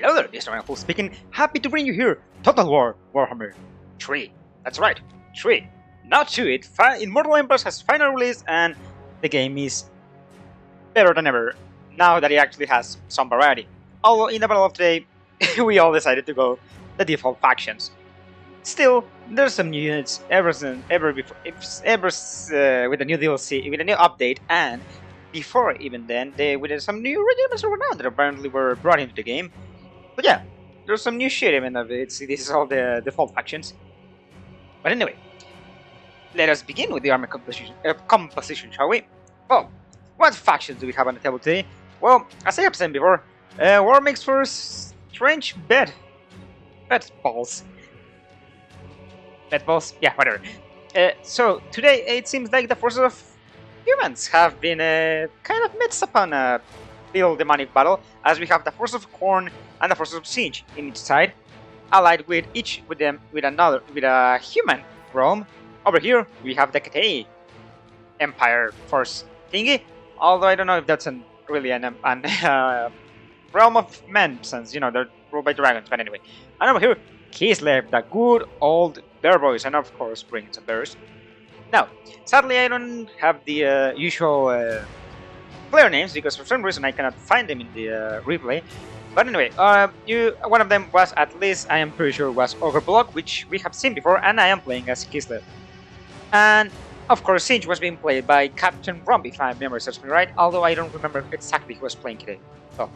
Hello there, this is Ryan speaking. Happy to bring you here. Total War Warhammer 3. That's right, 3. Not 2. Immortal Empires has finally released, and the game is better than ever now that it actually has some variety. Although in the battle of today, we all decided to go the default factions. Still, there's some new units with the new DLC, with a new update, and before even then, with some new regiments around that apparently were brought into the game. But yeah, there's some new shit even though this is all the default factions. But anyway, let us begin with the army composition, shall we? Well, what factions do we have on the table today? Well, as I have said before, war makes for strange bed balls. Yeah, whatever. So today it seems like the forces of humans have been kind of mixed upon a little demonic battle, as we have the forces of Khorne and the forces of Siege in each side, allied with a human realm. Over here we have the Kate Empire force thingy, although I don't know if that's really an realm of men, since they're ruled by dragons. But anyway, and over here Kislev, the good old bear boys, and of course bringing some bears. Now, sadly I don't have the usual player names because for some reason I cannot find them in the replay. But anyway, one of them was, at least I am pretty sure, was Overblock, which we have seen before, and I am playing as Kislev. And of course Siege was being played by Captain Rump, if my memory serves me right, although I don't remember exactly who was playing today. So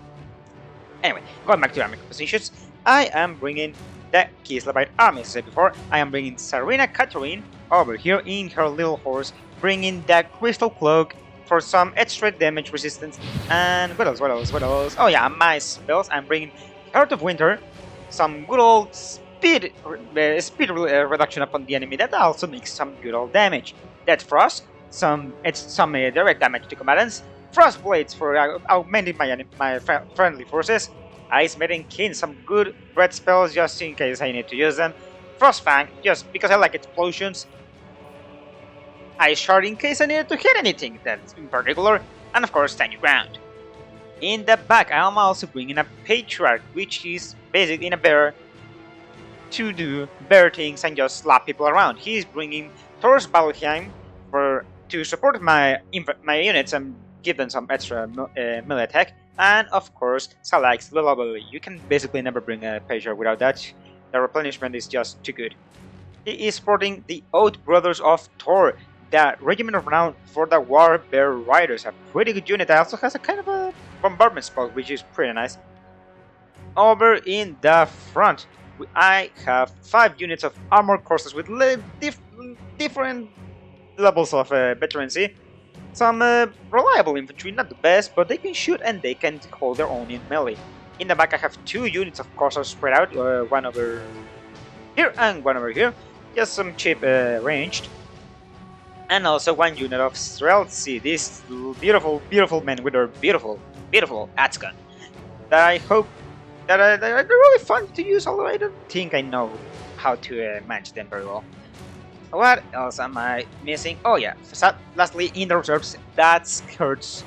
anyway, going back to army compositions, I am bringing the Kislevite army, as I said before. I am bringing Sarina Katarine over here in her little horse, bringing the Crystal Cloak for some extra damage resistance, and what else? Oh yeah, my spells. I'm bringing Heart of Winter, some good old speed reduction upon the enemy that also makes some good old damage. Dead Frost, some direct damage to combatants. Frost Blades for augmenting my friendly forces. Ice Maiden King, some good red spells just in case I need to use them. Frostfang, just because I like explosions. Ice Shard in case I needed to hit anything that's in particular, and of course Tiny Ground. In the back I am also bringing a Patriarch, which is basically in a bear to do bear things and just slap people around. He is bringing Thor's Valheim to support my units and give them some extra melee attack, and of course Salak's Lullaby. You can basically never bring a Patriarch without that. The replenishment is just too good. He is sporting the Oath Brothers of Thor, the regiment of renown for the War Bear Riders, a pretty good unit that also has a kind of a bombardment spell, which is pretty nice. Over in the front, I have 5 units of armored corsairs with different levels of veterancy. Some reliable infantry, not the best, but they can shoot and they can hold their own in melee. In the back I have 2 units of corsairs spread out, one over here and one over here, just some cheap ranged. And also 1 unit of Streltsy, these beautiful men with their beautiful axe gun that I hope that they're really fun to use, although I don't think I know how to manage them very well. What else am I missing? Oh yeah, lastly in the reserves, that's Kurt's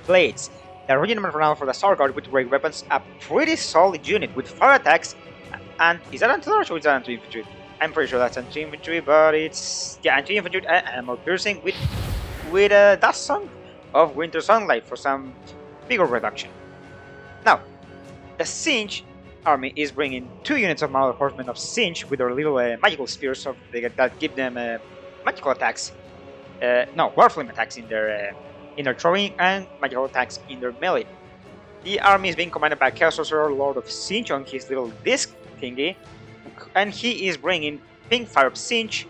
Blades, the regiment renowned for the Star Guard with great weapons, a pretty solid unit with fire attacks. And is that anti-large or is that anti-infantry? I'm pretty sure that's anti-infantry, but it's anti-infantry and more piercing with a Dust Song of Winter Sunlight for some bigger reduction. Now, the Singe army is bringing 2 units of Marauder Horsemen of Singe with their little magical spears that give them magical attacks. Warflame attacks in their throwing and magical attacks in their melee. The army is being commanded by Chaos Sorcerer Lord of Singe on his little disc thingy, and he is bringing Pink Fire of Singe,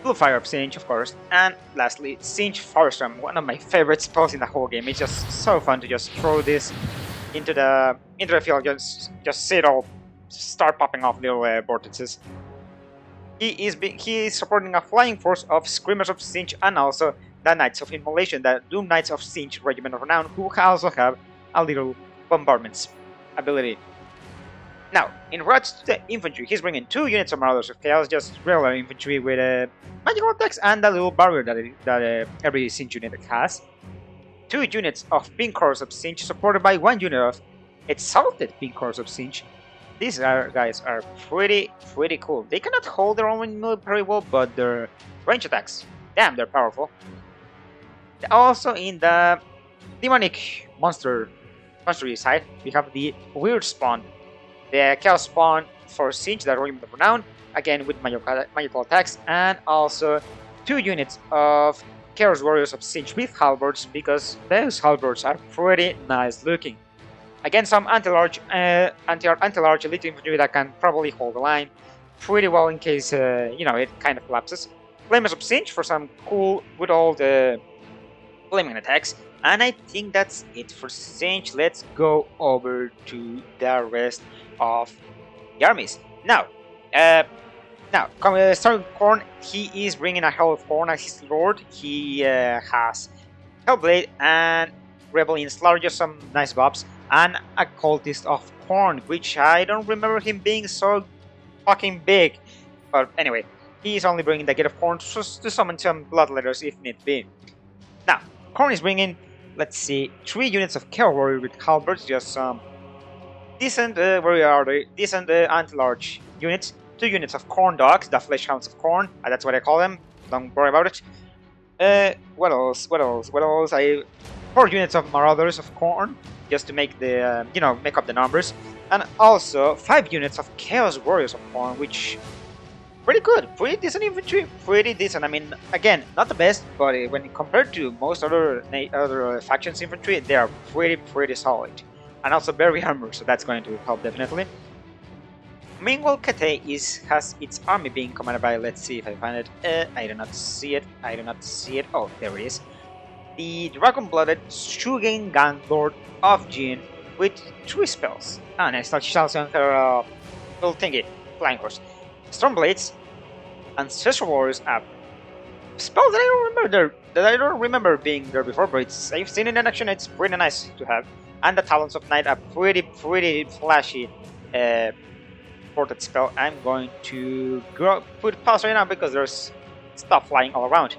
Blue Fire of Singe, of course, and lastly Singe Firestorm, one of my favorite spells in the whole game. It's just so fun to just throw this into the field, just see it all start popping off little vortices. He is supporting a flying force of Screamers of Singe and also the Knights of Immolation, the Doom Knights of Singe Regiment of Renown, who also have a little bombardment ability. Now, in regards to the infantry, he's bringing 2 units of Marauders of Chaos, just regular infantry with magical attacks and the little barrier that every Singe unit has. 2 units of Pink Horse of Singe, supported by 1 unit of Exalted Pink Horse of Siege. These guys are pretty cool. They cannot hold their own military well, but their range attacks, damn, they're powerful. Also in the demonic monstery side, we have the weird spawn, the chaos spawn for Siege that remember renown, again with magical attacks, and also 2 units of Chaos Warriors of Siege with halberds, because those halberds are pretty nice looking. Again, some anti-large elite infantry that can probably hold the line pretty well in case it kind of collapses. Flamers of Siege for some cool, good old flaming attacks. And I think that's it for Siege. Let's go over to the rest of the armies. Now, starting with Khorne, he is bringing a Hell of Khorne as his lord. He has Hellblade and Rebel in Slaughter, just some nice buffs, and a Cultist of Khorne, which I don't remember him being so fucking big. But anyway, he's only bringing the Gate of Khorne to summon some Bloodletters if need be. Now, Khorne is bringing, let's see, 3 units of Chaos Warrior with halberds, just some decent, decent anti-large units. 2 units of Khorne Dogs, the Flesh Hounds of Khorne, that's what I call them, don't worry about it. What else? 4 units of Marauders of Khorne, just to make the, make up the numbers. And also 5 units of Chaos Warriors of Khorne, which, pretty good, pretty decent infantry, pretty decent. I mean, again, not the best, but when compared to most other factions infantry, they are pretty solid. And also very armor, so that's going to help definitely. Meanwhile, Kate has its army being commanded by, let's see if I find it. I do not see it. Oh, there it is. The Dragon-Blooded Shugen Gang Lord of Jin with 3 spells. Ah, nice. She also on her little thingy, Flying Horse. Stormblades, Ancestral Warriors app. Spells that I don't remember being there before, but I've seen it in action. It's pretty nice to have. And the Talons of Night, a pretty flashy ported spell. I'm going to put pause right now because there's stuff flying all around.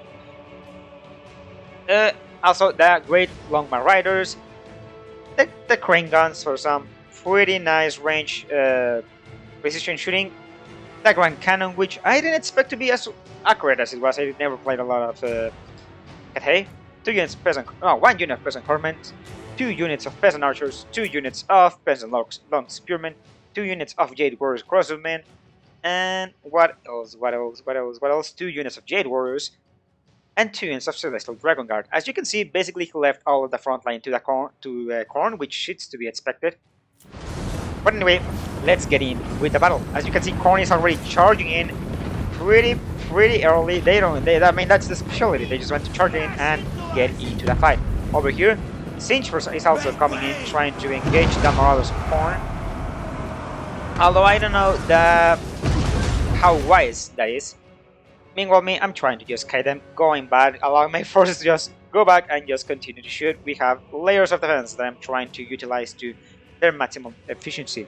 Also, the Great Longman Riders, the Crane Guns for some pretty nice range precision shooting, the Grand Cannon, which I didn't expect to be as accurate as it was. I never played a lot of Cathay. 1 unit of Peasant Horsemen, 2 units of Peasant Archers, 2 units of Peasant Long Spearmen, 2 units of Jade Warriors Crossbowmen, and what else? 2 units of Jade Warriors, and 2 units of Celestial Dragon Guard. As you can see, basically he left all of the front line to Khorne, which is to be expected. But anyway, let's get in with the battle. As you can see, Khorne is already charging in pretty early. I mean, that's the specialty. They just want to charge in and get into the fight. Over here, Siege is also coming in, trying to engage the Marauders of Khorne. Although I don't know how wise that is. Meanwhile, I'm trying to just kite them, going back, allowing my forces to just go back and just continue to shoot. We have layers of defense that I'm trying to utilize to their maximum efficiency.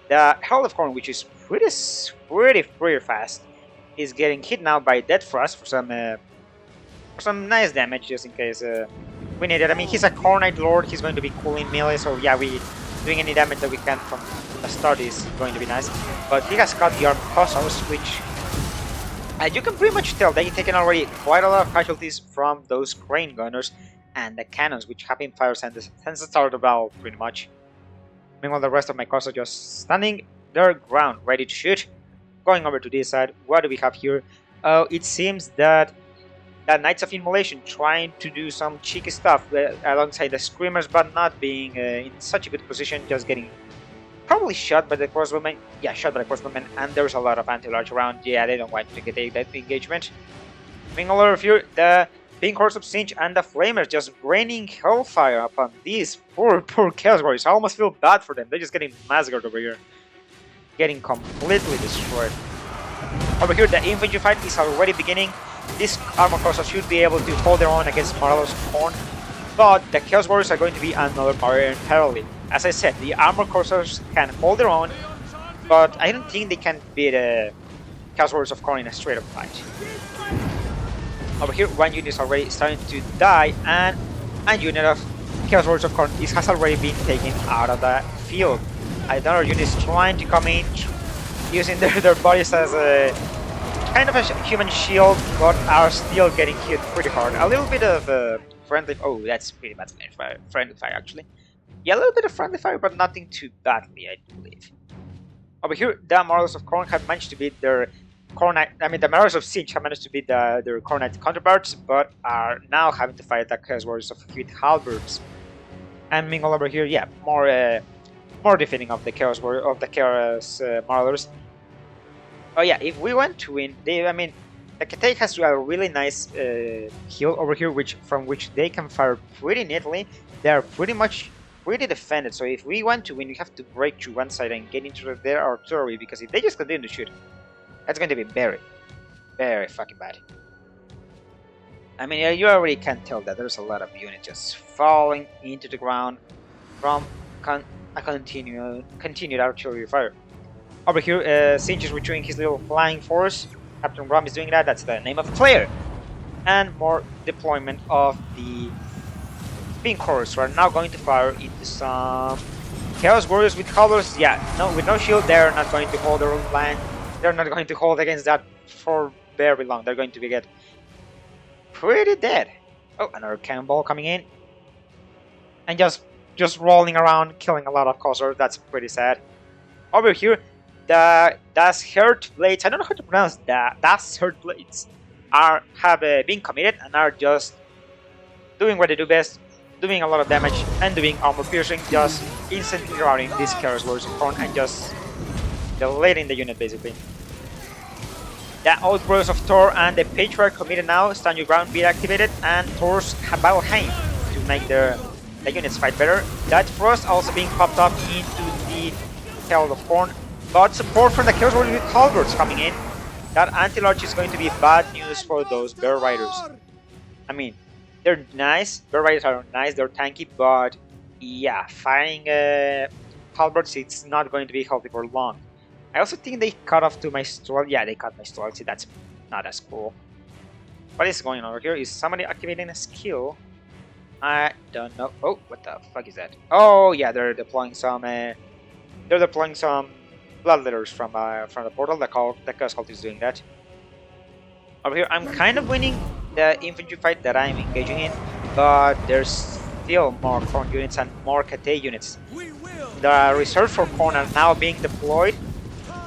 The Herald of Khorne, which is pretty fast, is getting hit now by Death Frost for some nice damage, just in case we need it. I mean, he's a Khornite Lord, he's going to be cool in melee, so yeah, we doing any damage that we can from the start is going to be nice. But he has got the Armed Hussars, which you can pretty much tell they've taken already quite a lot of casualties from those Crane Gunners and the cannons, which have been fired since the start of the battle, pretty much. Meanwhile, the rest of my cars are just standing their ground, ready to shoot. Going over to this side, what do we have here? It seems that the Knights of Immolation trying to do some cheeky stuff alongside the Screamers, but not being in such a good position, just getting probably shot by the crossbowmen. Yeah, shot by the crossbowmen, and there's a lot of anti-large around. Yeah, they don't want to get that engagement. Meanwhile, over here, the Pink Horse of Siege and the Flamers just raining hellfire upon these poor Chaos Warriors. I almost feel bad for them. They're just getting massacred over here. Getting completely destroyed. Over here, the infantry fight is already beginning. This Armor Corsa should be able to hold their own against Marauders of Khorne, but the Chaos Warriors are going to be another barrier entirely. As I said, the Armor Corsairs can hold their own, but I don't think they can beat Chaos Warriors of Khorne in a straight-up fight. Over here, one unit is already starting to die, and a unit of Chaos Warriors of Khorne has already been taken out of the field. Another unit is trying to come in, using their bodies as a kind of a human shield, but are still getting hit pretty hard. A little bit of friendly. Oh, that's pretty bad friendly fire actually. Yeah, a little bit of friendly fire, but nothing too badly, I believe. Over here, the Marauders of Khorne have managed to beat their the Marauders of Siege have managed to beat their Khorne counterparts, but are now having to fight the Chaos Warriors of with halberds. And meanwhile over here, yeah, more defeating of the Chaos Warrior of the Chaos Marauders. Oh yeah, if we want to win, the Ketei has a really nice hill over here, from which they can fire pretty neatly. They are pretty defended, so if we want to win, we have to break through one side and get into their artillery, because if they just continue to shoot, that's going to be very, very fucking bad. I mean, you already can tell that there's a lot of units just falling into the ground from a continued artillery fire. Over here, Sinch is retrieving his little flying force. Captain Rom is doing that, that's the name of the player. And more deployment of the Pink Horse. We're now going to fire into some Chaos Warriors with halberds. Yeah, no, with no shield, they're not going to hold their own line. They're not going to hold against that for very long. They're going to get pretty dead. Oh, another cannonball coming in. And just rolling around, killing a lot of Cossors. That's pretty sad. Over here, the Das Hurt Blades, I don't know how to pronounce that. Das Hurt Blades have been committed and are just doing what they do best, doing a lot of damage and doing armor piercing, just instantly routing these Chaos Warriors of Khorne and just deleting the unit basically. The Outbrews of Thor and the Patriarch committed now, Stand Your Ground being activated, and Thor's Habalheim to make the units fight better. That Frost also being popped up into the Herald of Khorne, but support from the Chaos Warriors with halberds coming in. That anti-large is going to be bad news for those Bear Riders. I mean, they're nice, Bear Riders are nice, they're tanky, but yeah, fighting halberds, it's not going to be healthy for long. I also think they cut off to my Strel. Yeah, they cut my Strel. See, that's not as cool. What is going on over here? Is somebody activating a skill? I don't know. Oh, what the fuck is that? Oh yeah, they're deploying some bloodletters from the portal. The Chaos Cult is doing that. Over here, I'm kind of winning the infantry fight that I'm engaging in, but there's still more Khorne units and more Ketei units. The reserves for Khorne are now being deployed,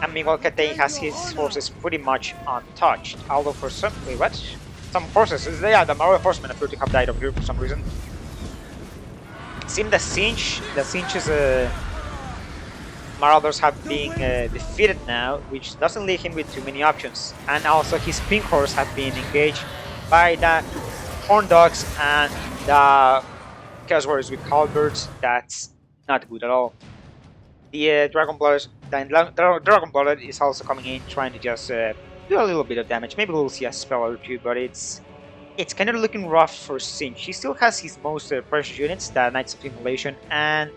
and meanwhile Ketei has his forces pretty much untouched. Although for some some forces, yeah, the Marauder Horsemen appear to have died over here for some reason. It seems the Sinch's Marauders have been defeated now, which doesn't leave him with too many options. And also his Pink Horse have been engaged by the Horn Dogs and the Chaos Warriors with halberds. That's not good at all. The Dragon Blooded is also coming in, trying to just do a little bit of damage. Maybe we'll see a spell or two, but it's kind of looking rough for Sinch. He still has his most precious units, the Knights of Immolation and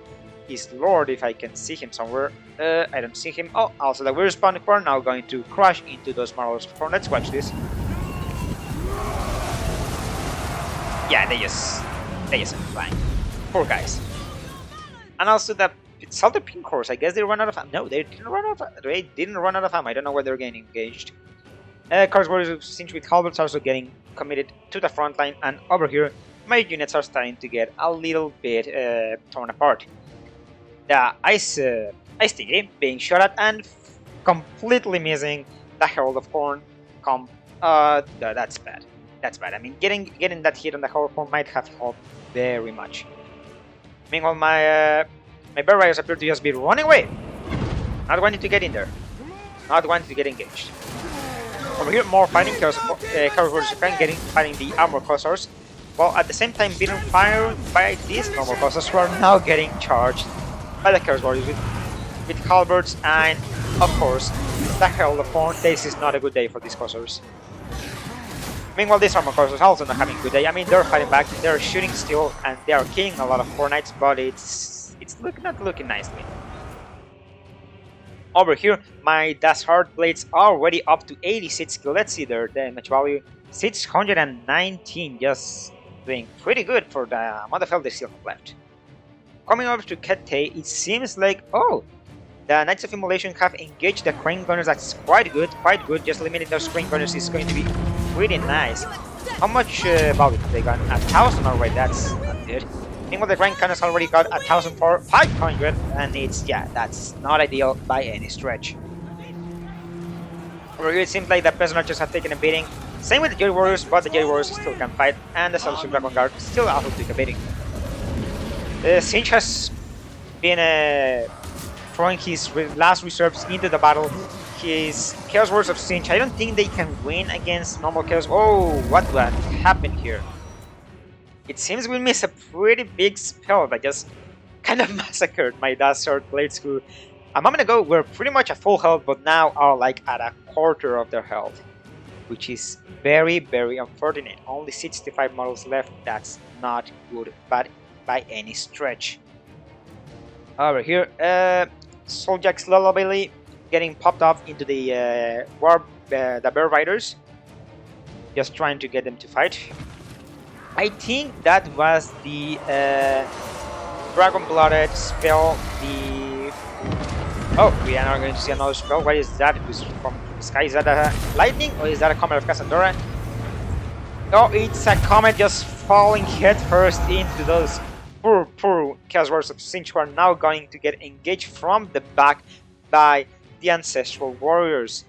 his Lord, if I can see him somewhere. I don't see him. Oh, also the Weird Spawn are now going to crash into those Marauders of Khorne. Let's watch this. Yeah, they just flying. Poor guys. And also the Exalted Pink Horse, I guess they run out of ammo. No, they didn't run out of ammo. I don't know where they're getting engaged. Chaos Warriors of Sinch with halberds also getting committed to the front line, and over here my units are starting to get a little bit torn apart. The Ice Tigre being shot at and completely missing the Herald of Khorne. That's bad. That's bad. I mean, getting that hit on the Herald of Khorne might have helped very much. Meanwhile, my Bear Riders appear to just be running away. Not wanting to get in there. Not wanting to get engaged. Over here, more fighting. Chaos Warriors fighting the Armor Cossors, while at the same time being fired by these normal Cossors who are now getting charged by the Chaos Warriors with halberds and, of course, the Herald of Khorne. This is not a good day for these Cossors. Meanwhile, these Armor Cossors are also not having a good day. I mean, they're fighting back, they're shooting still, and they are killing a lot of Khorne Knights, but it's not looking nicely. Over here, my Das Hard Blades are already up to 86 skill. Let's see their damage value. 619, just doing pretty good for the amount of health they still have left. Coming over to Kete, it seems like, oh, the Knights of Immolation have engaged the Crane Gunners. That's quite good, quite good. Just limiting those Crane Gunners is going to be pretty nice. How much value have they got? 1,000 already, that's not good. Meanwhile, the Crane Gunners already got 1,500, and it's, yeah, that's not ideal by any stretch. Over here, it seems like the Peasant Archers have taken a beating. Same with the Jade Warriors, but the Jade Warriors still can fight, and the Celestial Dragon Guard still also took a beating. The Singe has been throwing his last reserves into the battle. His Chaos Warriors of Singe, I don't think they can win against normal Chaos. Oh, what happened here? It seems we missed a pretty big spell that just kind of massacred my Dastard Blades, who a moment ago were pretty much at full health, but now are like at a quarter of their health, which is very, very unfortunate. Only 65 models left. That's not good, but by any stretch. Over here, Souljack's Lullaby getting popped off into the the Bear Riders, just trying to get them to fight. I think that was the Dragon Blooded spell. Oh, we are now going to see another spell. What is that? It was from the sky. Is that a lightning or is that a Comet of Cassandra? Oh, it's a comet just falling headfirst into those poor Chaos Warriors of Singe, who are now going to get engaged from the back by the Ancestral Warriors.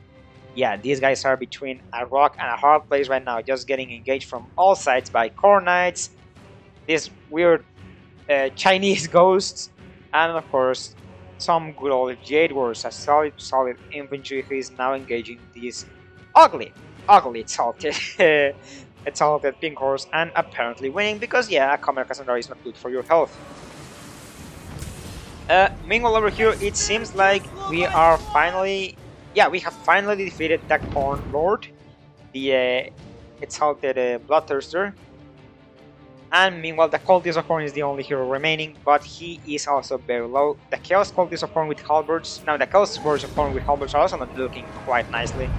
Yeah, these guys are between a rock and a hard place right now, just getting engaged from all sides by Khorne Knights, these weird Chinese ghosts, and of course some good old Jade Warriors, a solid infantry who is now engaging these ugly Exalted Exalted Pink Horse, and apparently winning because, yeah, a Comet Cassandra is not good for your health. Meanwhile, over here, it seems like we are finally... Yeah, we have finally defeated the Khorne Lord, the Exalted Bloodthirster. And meanwhile, the Cultist of Khorne is the only hero remaining, but he is also very low. The Chaos Cultist of Khorne with halberds... Now, the Chaos Warriors of Khorne with halberds are also not looking quite nicely.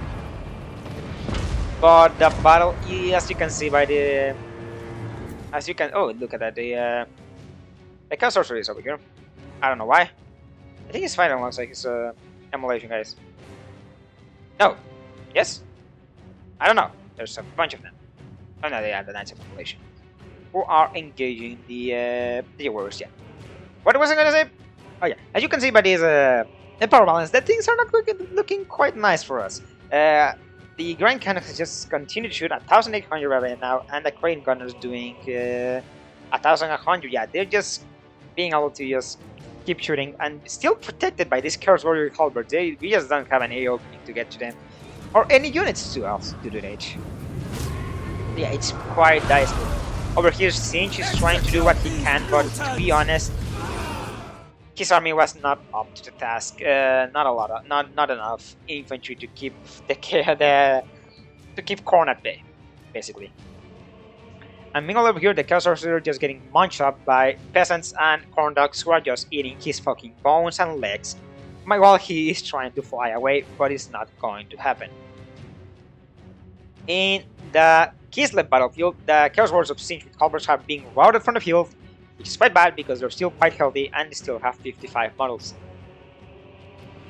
But the battle, as you can see by the... Oh, look at that, the Chaos Sorcerer is over here. I don't know why. I think he's fighting alongside his emulation guys. No. Yes? I don't know. There's a bunch of them. Oh no, they are the Knights of Emulation, who are engaging the Warriors, yeah. What was I gonna say? Oh yeah, as you can see by this the power balance, that things are not looking quite nice for us. The Grand Cannon has just continued to shoot 1,800 right now, and the Crane Gunners doing 1,100. Yeah, they're just being able to just keep shooting and still protected by this Chaos Warrior Halberd. We just don't have an A opening to get to them, or any units to us to do that. Yeah, it's quite dicey. Over here, Singe is trying to do what he can, but to be honest, his army was not up to the task. Not enough infantry to keep to keep Khorne at bay, basically. And meanwhile over here, the Chaos Sorcerer just getting munched up by peasants and corn dogs who are just eating his fucking bones and legs, while he is trying to fly away, but it's not going to happen. In the Kislev battlefield, the Chaos Warriors of Singe with halberds are being routed from the field, which is quite bad because they're still quite healthy and they still have 55 models.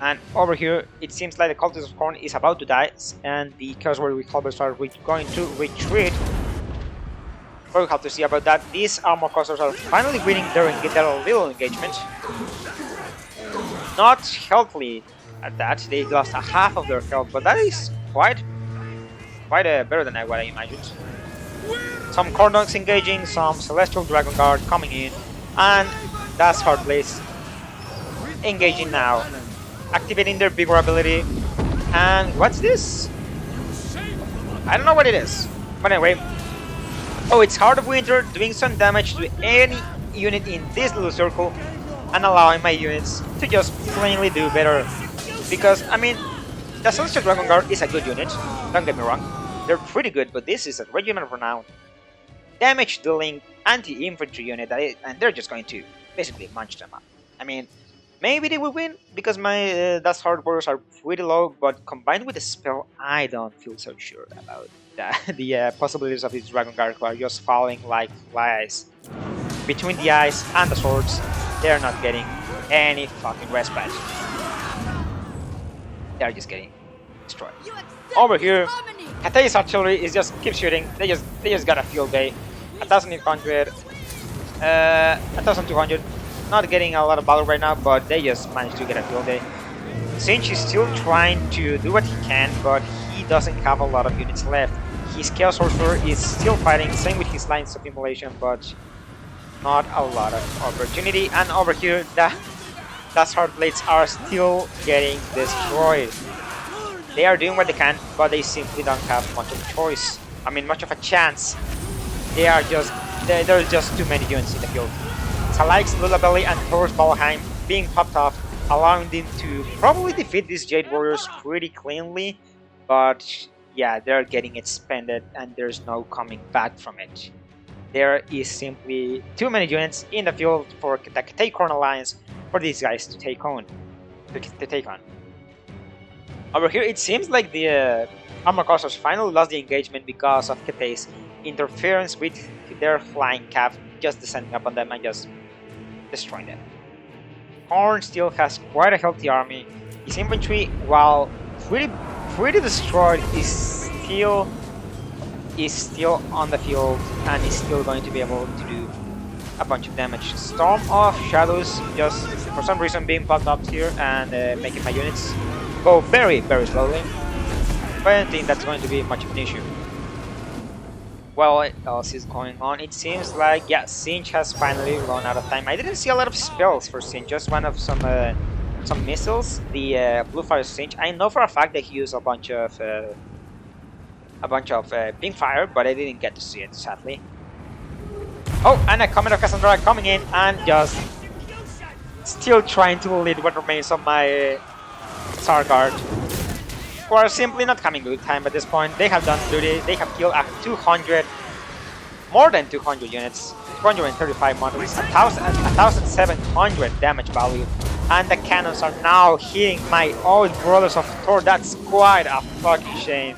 And over here, it seems like the Cultist of Khorne is about to die, and the Chaos Warriors with halberds are going to retreat. We'll have to see about that. These armor costers are finally winning their little engagement. Not healthily at that, they lost a half of their health, but that is quite better than what I imagined. Some Khorne dogs engaging, some Celestial Dragon Guard coming in, and that's Hard Blaze engaging now, activating their bigger ability. And what's this? I don't know what it is, but anyway. Oh, it's Heart of Winter doing some damage to any unit in this little circle and allowing my units to just plainly do better. Because, I mean, the Celestial Dragon Guard is a good unit, don't get me wrong. They're pretty good, but this is a regiment of renown, damage dealing anti-infantry unit, and they're just going to basically munch them up. I mean, maybe they will win because my Dust Heart Warriors are pretty low, but combined with the spell, I don't feel so sure about the possibilities of these Dragon Guard who are just falling like flies. Between the eyes and the swords, they're not getting any fucking respite. They're just getting destroyed. Over here, Katei's artillery is just keep shooting. They just got a field day. 1,800, 1,200. Not getting a lot of battle right now, but they just managed to get a field day. Sinch is still trying to do what he can, but he doesn't have a lot of units left. His Chaos Sorcerer is still fighting, same with his lines of immolation, but not a lot of opportunity. And over here, the Hard Blades are still getting destroyed. They are doing what they can, but they simply don't have much of a choice. I mean, much of a chance. There's just too many units in the field. Salax, Lullabelly, and Thor's Valheim being popped off, allowing them to probably defeat these Jade Warriors pretty cleanly, but yeah, they're getting expended and there's no coming back from it. There is simply too many units in the field for the Khorne Khorne Alliance for these guys to take on. Over here, it seems like the Armor Casters finally lost the engagement because of Katei's interference with their flying cap, just descending up on them and just destroying them. Khorne still has quite a healthy army. His infantry, while pretty destroyed, is still on the field and is still going to be able to do a bunch of damage. Storm of Shadows just for some reason being popped up here and making my units go very slowly. But I don't think that's going to be much of an issue. Well, what else is going on? It seems like, yeah, Sinch has finally run out of time. I didn't see a lot of spells for Sinch, just one of some missiles. The Blue Fire Sinch. I know for a fact that he used a bunch of pink fire, but I didn't get to see it, sadly. Oh, and a Comet of Cassandra coming in and just still trying to lead what remains of my Tsar Guard, who are simply not coming good time at this point. They have done duty. They have killed more than 200 units, 235 models, 1,700 damage value, and the cannons are now hitting my old brothers of Thor. That's quite a fucking shame.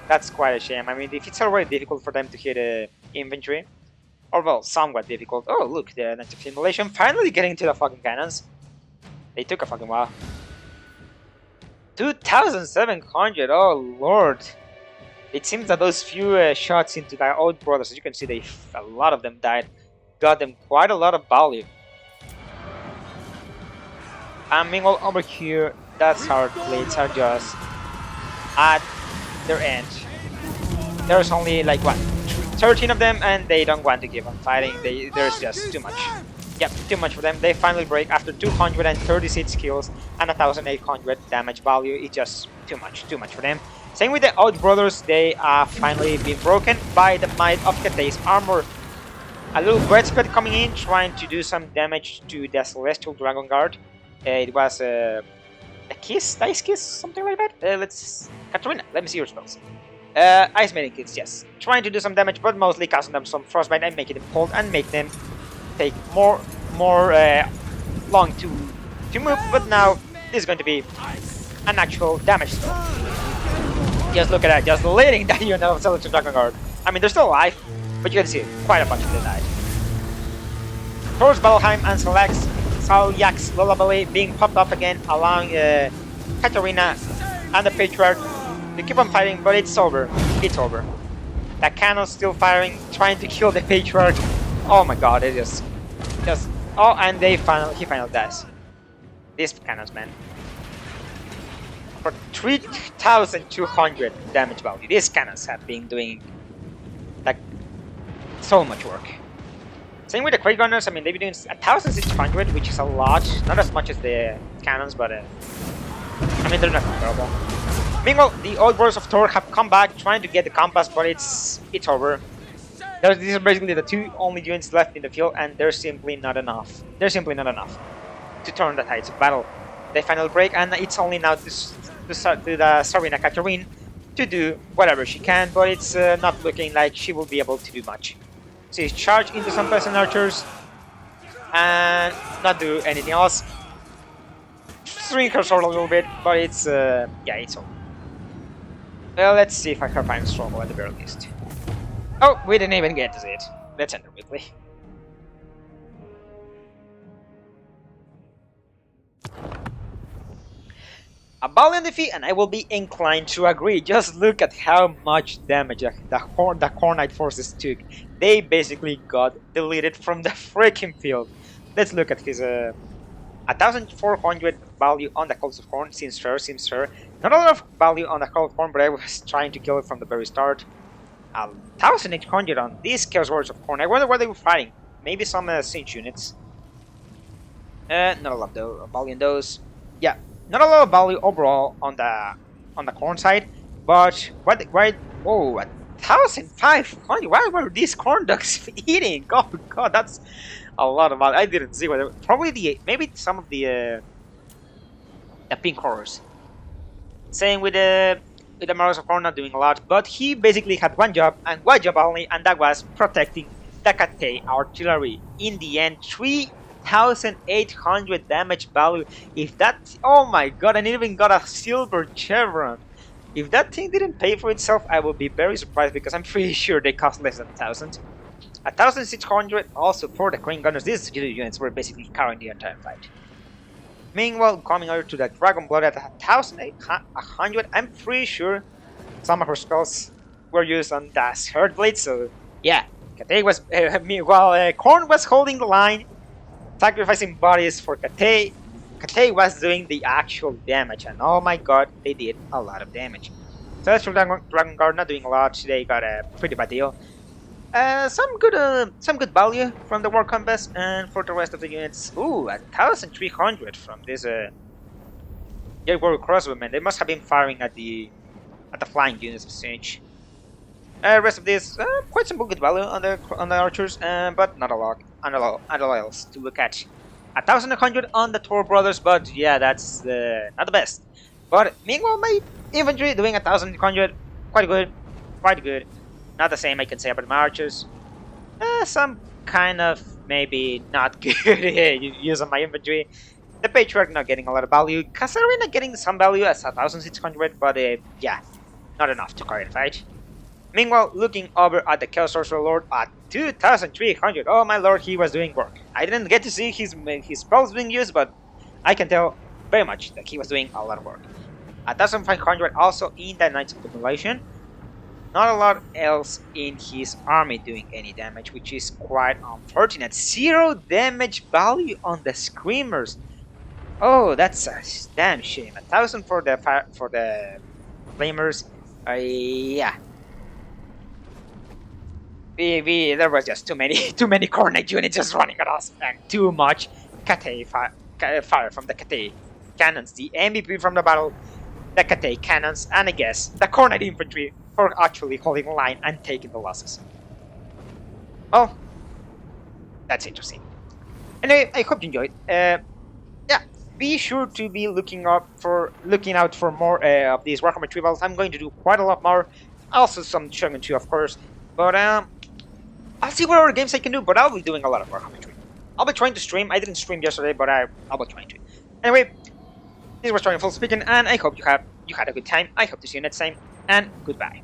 That's quite a shame. I mean, if it's already difficult for them to hit infantry, or well, somewhat difficult. Oh, look, the Knights of Immolation finally getting to the fucking cannons. They took a fucking while. 2,700, oh lord. It seems that those few shots into the old brothers, as you can see, a lot of them died, got them quite a lot of value. And meanwhile, over here, that's Hard Blades are just at their end. There's only like what, 13 of them, and they don't want to keep on fighting. There's just too much. Yep, too much for them. They finally break after 236 kills and 1,800 damage value. It's just too much for them. Same with the Old Brothers, they are finally being broken by the might of Katei's armor. A little Breadspit coming in, trying to do some damage to the Celestial Dragon Guard. It was a kiss, Dice Kiss, something like that. Katarina, let me see your spells. Ice Maiden Kiss, yes. Trying to do some damage, but mostly casting them some Frostbite and making them cold and make them take more long to move. But now this is going to be an actual damage spell. Just look at that, just leading that unit of Celestial Dragon Guard. I mean, they're still alive, but you can see quite a bunch of them died. Thor's Valheim and Salyak's Lullabelly being popped up again, allowing Katarina and the Patriarch to keep on fighting, but it's over. It's over. The cannon's still firing, trying to kill the Patriarch. Oh my god, it just oh, and he finally dies. These cannons, man. For 3,200 damage value, these cannons have been doing like so much work. Same with the Crate Gunners. I mean, they've been doing 1,600, which is a lot. Not as much as the cannons, but I mean, they're not comparable. Meanwhile, the Old Brothers of Thor have come back, trying to get the compass, but it's over. These are basically the two only units left in the field, and they're simply not enough. They're simply not enough to turn the tides of battle. They finally break, and it's only now to the Tsarina Katarina to do whatever she can, but it's not looking like she will be able to do much. She's charged into some peasant archers and not do anything else. Swing her sword a little bit, but it's yeah, it's over. Well, let's see if I can find struggle at the very least. Oh, we didn't even get to see it. Let's enter quickly. A Valiant defeat, and I will be inclined to agree. Just look at how much damage the Khornite forces took. They basically got deleted from the freaking field. Let's look at his 1,400 value on the Colts of Khorne. Seems fair. Not a lot of value on the Colt of Khorne, but I was trying to kill it from the very start. 1,800 on these Chaos Warriors of Khorne. I wonder what they were fighting. Maybe some Siege units. Not a lot of value in those. Yeah. Not a lot of value overall on the Khorne side, but why? Oh, 1,500! Why were these corn ducks eating? Oh god, that's a lot of value. I didn't see what. Probably maybe some of the pink horrors. Same with the Marauders of Khorne, not doing a lot, but he basically had one job and one job only, and that was protecting the Katei artillery. In the end, 3,800 damage value. If that, oh my god, and even got a silver chevron. If that thing didn't pay for itself, I would be very surprised, because I'm pretty sure they cost less than 1,000. 1,600 also for the Crane Gunners. These units were basically carrying the entire fight. Meanwhile, coming over to the Dragon Blood at 1,800, I'm pretty sure some of her spells were used on Das Heartblade, so yeah. Katei was, while Khorne was holding the line, sacrificing bodies for Katei. Katei was doing the actual damage, and oh my god, they did a lot of damage. So that's for Dragon Guard, not doing a lot. They got a pretty bad deal. Some good value from the War Compass, and for the rest of the units, ooh, 1,300 from this Warrior Crossbowmen. They must have been firing at the flying units of Siege. Rest of this, quite some good value on the archers, but not a lot. And a lot else to look at. 1,100 on the Thor brothers, but yeah, that's not the best. But meanwhile, my infantry doing 1,100, quite good. Not the same I can say about my archers. Some kind of maybe not good use on my infantry. The Patriarch not getting a lot of value. Kasarina getting some value as 1,600, but yeah, not enough to carry the fight. Meanwhile, looking over at the Chaos Sorcerer Lord at 2,300. Oh my lord, he was doing work. I didn't get to see his spells being used, but I can tell very much that he was doing a lot of work. 1,500 also in the Knights of Demolition. Not a lot else in his army doing any damage, which is quite unfortunate. 0 damage value on the Screamers. Oh, that's a damn shame. 1,000 for the Flamers. Yeah. There was just too many Khornite units just running at us, and too much Katei fire from the Katei cannons, the MVP from the battle, the Katei cannons, and I guess the Khornite infantry for actually holding the line and taking the losses. Oh, that's interesting. Anyway, I hope you enjoyed. Yeah, be sure to be looking out for more of these Warhammer 3 battles. I'm going to do quite a lot more, also some Shogun 2, of course, but I'll see what other games I can do, but I'll be doing a lot of Warhammer 3. I'll be trying to stream. I didn't stream yesterday, but I'll be trying to. Anyway, this was Trying Full Speaking, and I hope you had a good time. I hope to see you next time, and goodbye.